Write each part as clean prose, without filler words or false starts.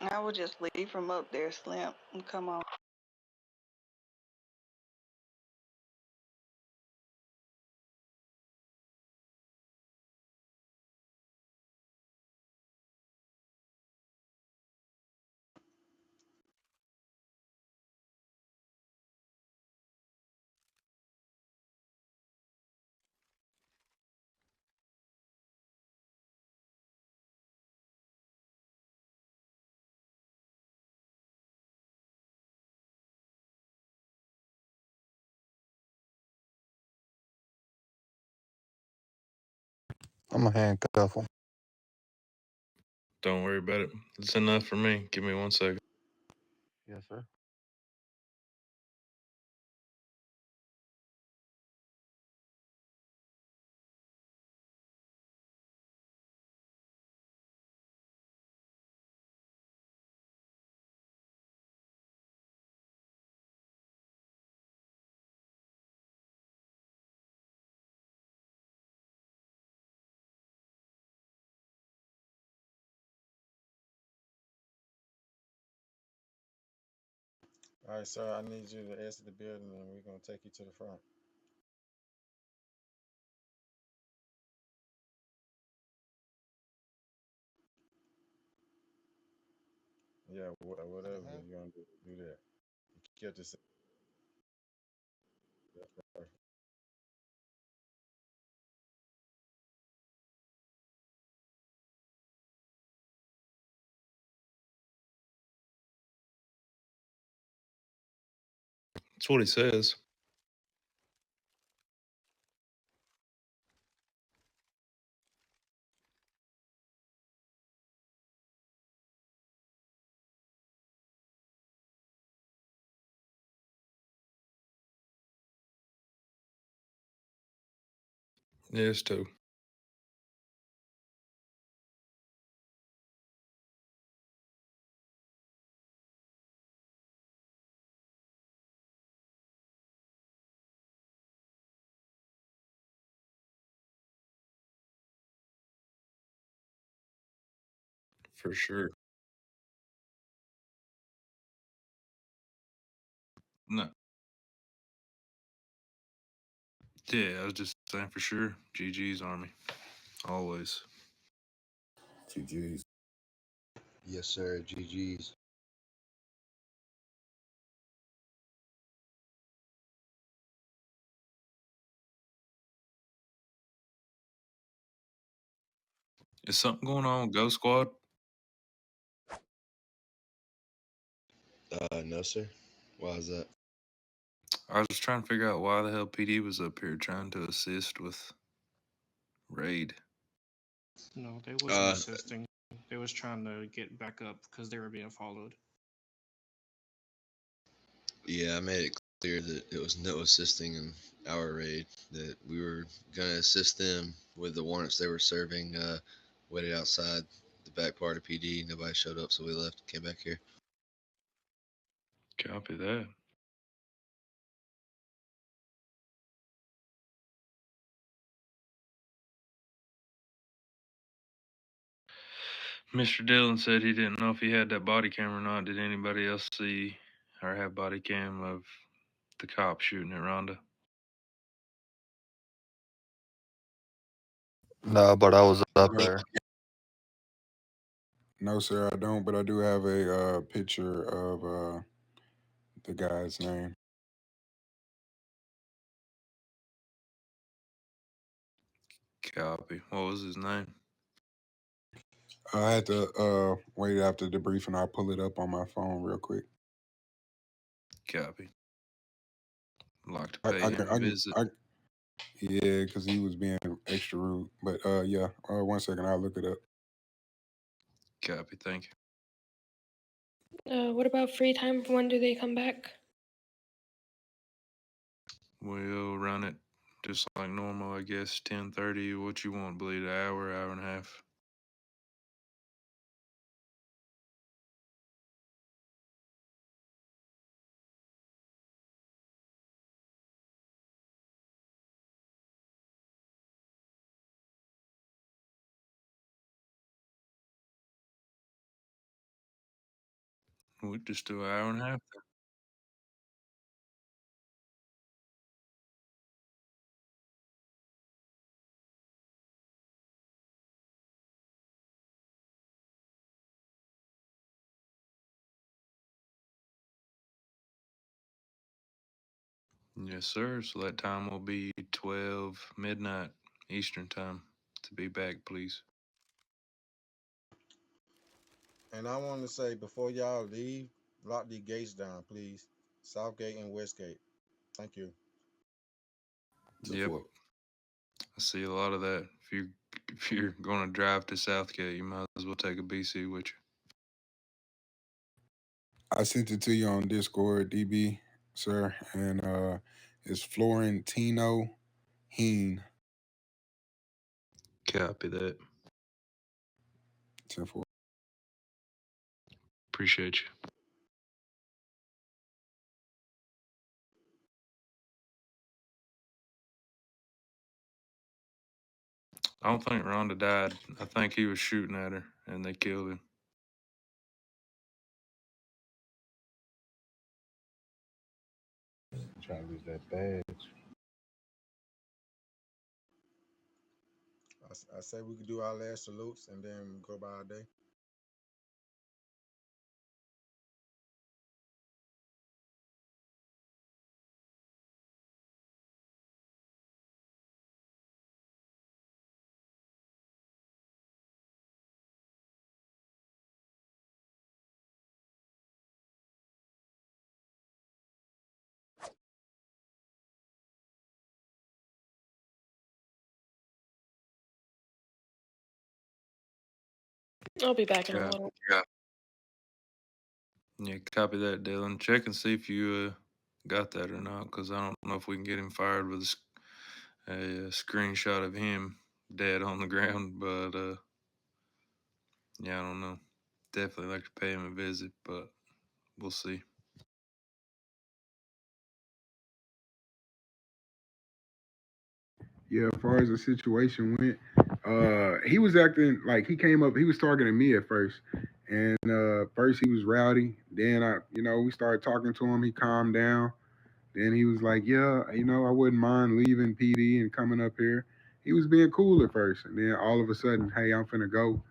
I would just leave from up there, Slim, and come on. I'm a handcuff him. Don't worry about it. It's enough for me. Give me 1 second. Yes, sir. All right, sir, I need you to exit the building and we're going to take you to the front. Yeah, whatever you're going to do that. You killed yourself. That's what he says. Yes, too. For sure. No. Yeah, I was just saying for sure. GG's Army. Always. GG's. Yes, sir. GG's. Is something going on with Ghost Squad? No, sir. Why is that? I was just trying to figure out why the hell PD was up here trying to assist with raid. No, they wasn't Uh, assisting. They was trying to get back up because they were being followed. yeah, I made it clear that it was no assisting in our raid. That we were gonna assist them with the warrants they were serving. Waited outside the back part of PD. Nobody showed up, so we left. Came back here. Copy that. Mr. Dillon said he didn't know if he had that body cam or not. Did anybody else see or have body cam of the cop shooting at Rhonda? No, but I was up there. No, sir, I don't, but I do have a picture of the guy's name. Copy. What was his name? I had to wait after the briefing. I'll pull it up on my phone real quick. Copy. I'd like to I, pay I him can, a I can, visit. yeah, because he was being extra rude. But yeah, 1 second, I'll look it up. Copy. Thank you. What about free time? When do they come back? We'll run it just like normal, I guess. 10:30. What you want, Bleed? An hour, hour and a half. We just do an hour and a half. Yes, sir. So that time will be 12 midnight Eastern time to be back, please. And I want to say before y'all leave, lock the gates down, please. South Gate and West Gate. Thank you. Yep. I see a lot of that. If you're going to drive to Southgate, you might as well take a BC with you. I sent it to you on Discord, DB, sir, and it's Florentino Heen. Copy that. 10-4. Appreciate you. I don't think Rhonda died. I think he was shooting at her and they killed him. Trying to lose that badge. I say we could do our last salutes and then go by our day. I'll be back in a Yeah. little. Yeah, copy that, Dylan. Check and see if you got that or not, because I don't know if we can get him fired with a screenshot of him dead on the ground. But yeah, I don't know. Definitely like to pay him a visit, but we'll see. Yeah, as far as the situation went, he was acting like he came up. He was targeting me at first, and first he was rowdy. Then we started talking to him. He calmed down. Then he was like, "Yeah, I wouldn't mind leaving PD and coming up here." He was being cool at first, and then all of a sudden, "Hey, I'm finna go,"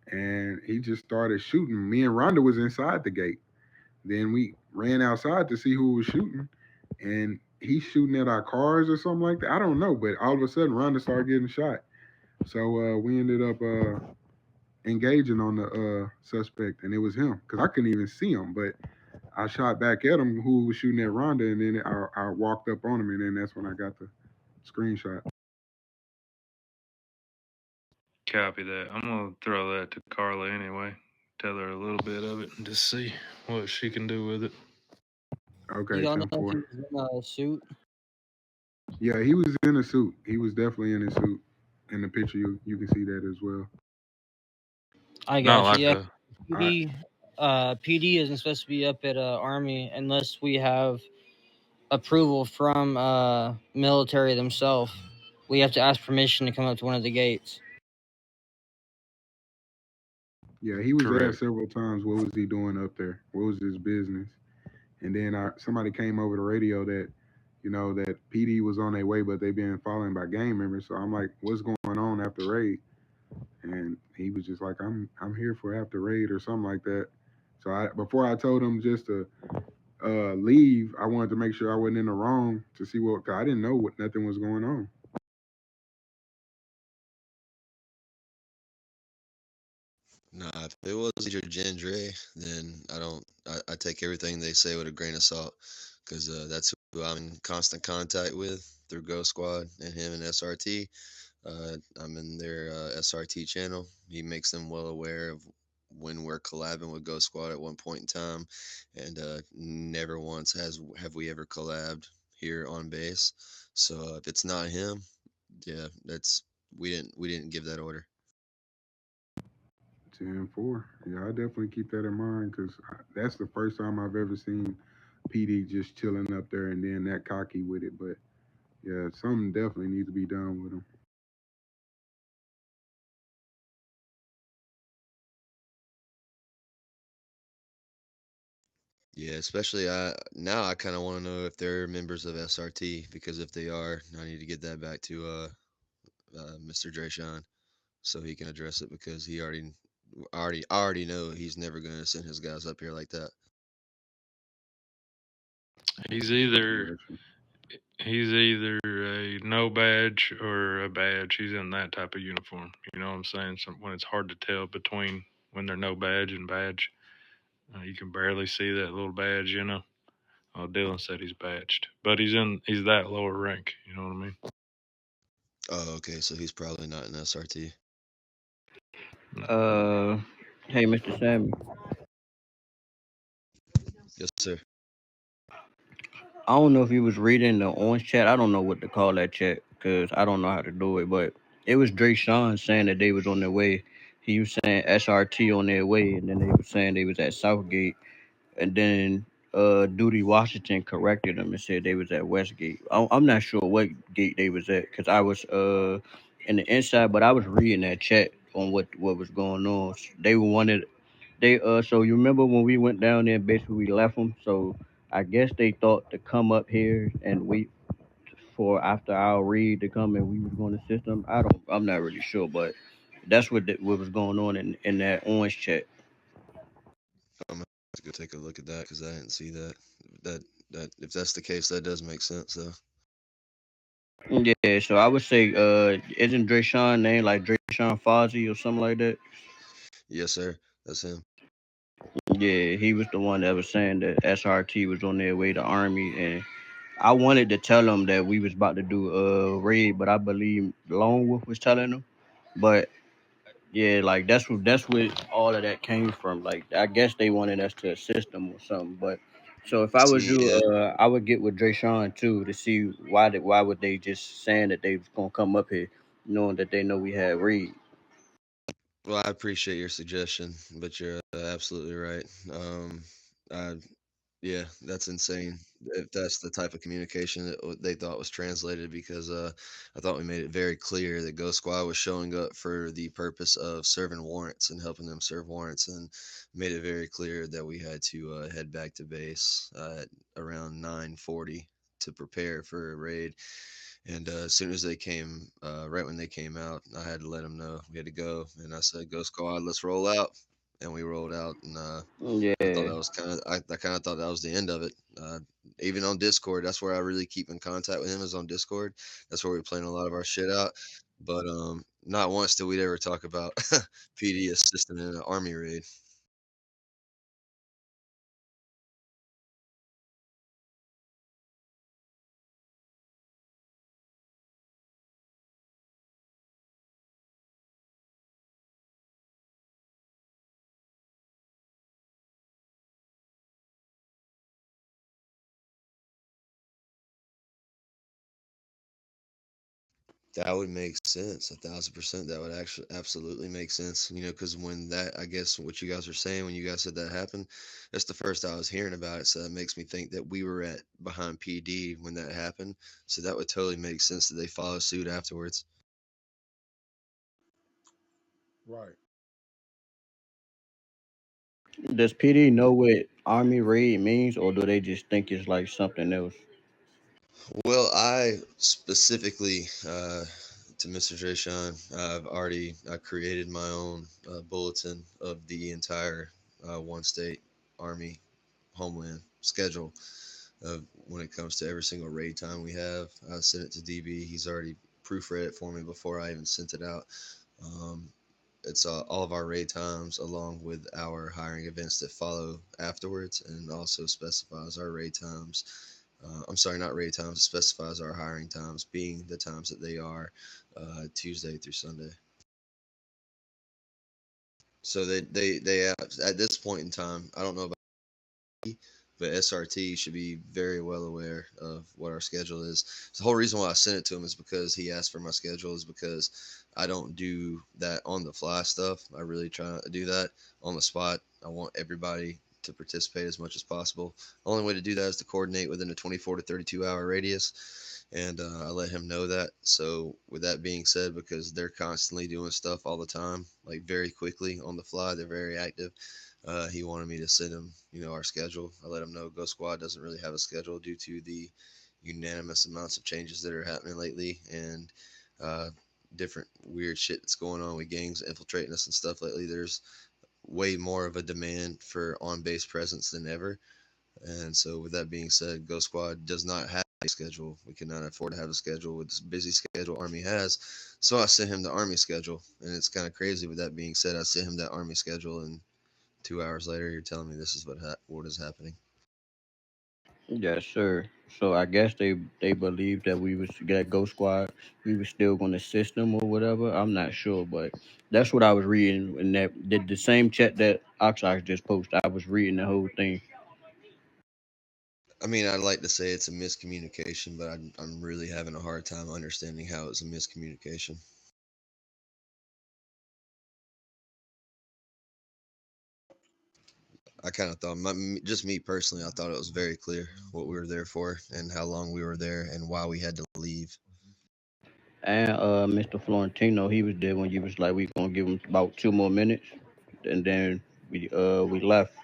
and he just started shooting. Me and Rhonda was inside the gate. Then we ran outside to see who was shooting, and he's shooting at our cars or something like that. I don't know, but all of a sudden, Rhonda started getting shot. So we ended up engaging on the suspect, and it was him because I couldn't even see him, but I shot back at him who was shooting at Rhonda, and then I walked up on him, and then that's when I got the screenshot. Copy that. I'm gonna throw that to Carla anyway. Tell her a little bit of it and just see what she can do with it. Okay, You all know 10-4. if he was in a suit? Yeah, he was in a suit. He was definitely in a suit. In the picture, you can see that as well. I Not got like you. a Yeah, PD isn't supposed to be up at Army unless we have approval from military themselves. We have to ask permission to come up to one of the gates. Yeah, he was Correct. asked several times what was he doing up there, what was his business, and then somebody came over the radio that that PD was on their way, but they being followed by gang members. So I'm like, what's going on after raid? And he was just like, I'm here for after raid or something like that. So before I told him just to leave, I wanted to make sure I wasn't in the wrong to see what, cause I didn't know what nothing was going on. Nah, if it was your Gendre, then I take everything they say with a grain of salt, because that's who I'm in constant contact with through Ghost Squad and him and SRT. I'm in their SRT channel. He makes them well aware of when we're collabing with Ghost Squad at one point in time, and never once have we ever collabed here on base. So if it's not him, yeah, we didn't give that order. 10-4. Yeah, I definitely keep that in mind because that's the first time I've ever seen PD just chilling up there and then that cocky with it. But yeah, something definitely needs to be done with him. Yeah, especially now I kind of want to know if they're members of SRT because if they are, I need to get that back to Mr. Drayshawn so he can address it because I already know he's never going to send his guys up here like that. He's either Gotcha. he's either a no badge or a badge. He's in that type of uniform. You know what I'm saying? When it's hard to tell between when they're no badge and badge, you can barely see that little badge. You know. Oh, Dylan said he's badged, but he's that lower rank. You know what I mean? Oh, okay, so he's probably not an SRT. Hey, Mr. Sammy. Yes, sir. I don't know if you was reading the orange chat. I don't know what to call that chat because I don't know how to do it. But it was Drake Sean saying that they was on their way. He was saying SRT on their way, and then they was saying they was at Southgate, and then Duty Washington corrected them and said they was at Westgate. I'm not sure what gate they was at because I was in the inside, but I was reading that chat on what was going on. They wanted they so you remember when we went down there, basically we left them. So I guess they thought to come up here and wait for after our read to come and we was going to assist them. I'm not really sure, but that's what was going on in that orange chat. I'm gonna have to go take a look at that because I didn't see that. That if that's the case, that does make sense though. Yeah, so I would say isn't Drayshawn name like Drayshawn Fozzie or something like that? Yes, sir. That's him. Yeah, he was the one that was saying that SRT was on their way to Army, and I wanted to tell them that we was about to do a raid, but I believe Lone Wolf was telling them. But yeah, like that's what all of that came from. Like I guess they wanted us to assist them or something. But so if I was See, you, I would get with Drayshawn too to see why would they just saying that they was gonna come up here, knowing that they know we had raid. well, I appreciate your suggestion, but you're absolutely right. I Yeah, that's insane. If that's the type of communication that they thought was translated, because I thought we made it very clear that Ghost Squad was showing up for the purpose of serving warrants and helping them serve warrants, and made it very clear that we had to head back to base at around 9:40 to prepare for a raid. And as soon as they came, right when they came out, I had to let them know we had to go, and I said, "Ghost Squad, let's roll out." And we rolled out, and I thought Yeah, that was I kind of thought that was the end of it. Even on Discord, that's where I really keep in contact with him is on Discord. That's where we plan a lot of our shit out. But not once did we ever talk about PD assisting in an army raid. That would make sense, 1,000%. That would actually absolutely make sense. Because when that, I guess what you guys are saying when you guys said that happened, that's the first I was hearing about it. So that makes me think that we were at behind PD when that happened. So that would totally make sense that they follow suit afterwards. Right. does PD know what Army raid means, or do they just think it's like something else? Well, I specifically, to Mr. Drayshawn, I created my own bulletin of the entire one state Army Homeland schedule of when it comes to every single raid time we have. I sent it to DB. He's already proofread it for me before I even sent it out. Um, it's all of our raid times along with our hiring events that follow afterwards, and also specifies our raid times. I'm sorry, not raid times. It specifies our hiring times being the times that they are Tuesday through Sunday. So they at this point in time, I don't know about but SRT should be very well aware of what our schedule is. So the whole reason why I sent it to him is because he asked for my schedule, is because I don't do that on the fly stuff. I really try to do that on the spot. I want everybody to participate as much as possible. The only way to do that is to coordinate within a 24 to 32 hour radius. And I let him know that. So with that being said, because they're constantly doing stuff all the time, like very quickly on the fly, they're very active. He wanted me to send him, our schedule. I let him know Ghost Squad doesn't really have a schedule due to the unanimous amounts of changes that are happening lately and different weird shit that's going on with gangs infiltrating us and stuff lately. There's way more of a demand for on-base presence than ever. And so, with that being said, Ghost Squad does not have a schedule. We cannot afford to have a schedule with this busy schedule Army has. So I sent him the Army schedule, and it's kind of crazy. With that being said, I sent him that Army schedule, and 2 hours later, you're telling me this is what is happening. Yes, sir. So I guess they believed that we was get Ghost Squad. We was still going to assist them or whatever. I'm not sure, but that's what I was reading in that did the same chat that Oxox just posted. I was reading the whole thing. I mean, I'd like to say it's a miscommunication, but I'm really having a hard time understanding how it's a miscommunication. I kind of thought, just me personally, I thought it was very clear what we were there for and how long we were there and why we had to leave. And Mr. Florentino, he was there when you was like, we gonna give him about 2 more minutes, and then we left.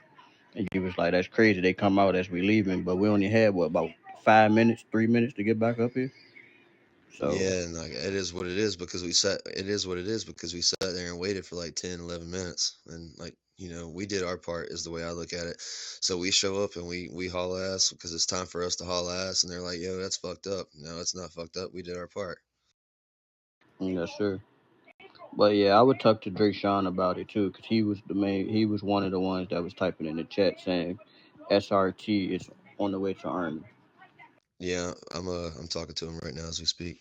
And you was like, that's crazy. They come out as we leaving, but we only had about 5 minutes, 3 minutes to get back up here. So yeah, and like it is what it is because we sat. It is what it is because we sat there and waited for like 10, 11 minutes, and like we did our part is the way I look at it. So we show up and we haul ass because it's time for us to haul ass, and they're like, "Yo, that's fucked up." No, it's not fucked up. We did our part. yes, sir. But yeah, I would talk to Drake Sean about it too, because he was he was one of the ones that was typing in the chat saying SRT is on the way to Army. Yeah, I'm talking to him right now as we speak.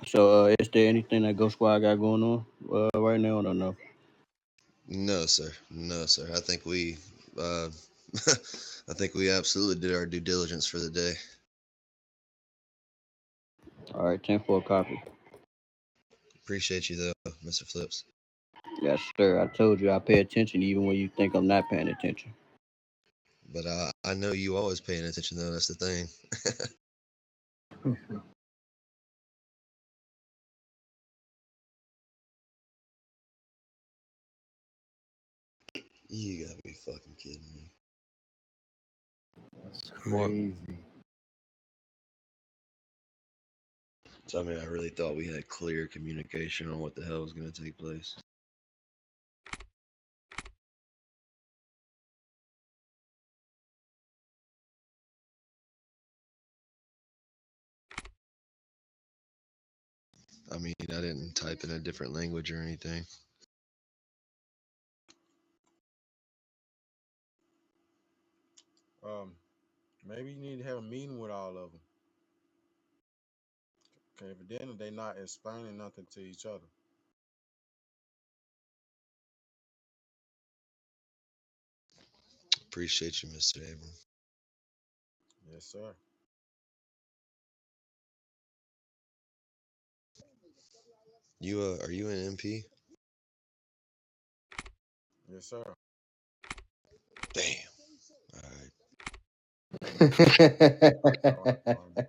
So is there anything that Ghost Squad got going on right now? I don't know. No, sir. No, sir. I think we I think we absolutely did our due diligence for the day. All right, 10-4 copy. Appreciate you though, Mr. Flips. Yes, sir. I told you I pay attention even when you think I'm not paying attention. But I know you always paying attention though. That's the thing. You gotta be fucking kidding me. That's crazy. So I mean, I really thought we had clear communication on what the hell was gonna take place. I mean, I didn't type in a different language or anything. Maybe you need to have a meeting with all of them. Okay, evidently they're not explaining nothing to each other. Appreciate you, Mr. Abram. Yes, sir. You are you an MP? Yes, sir. Damn. All right. All right.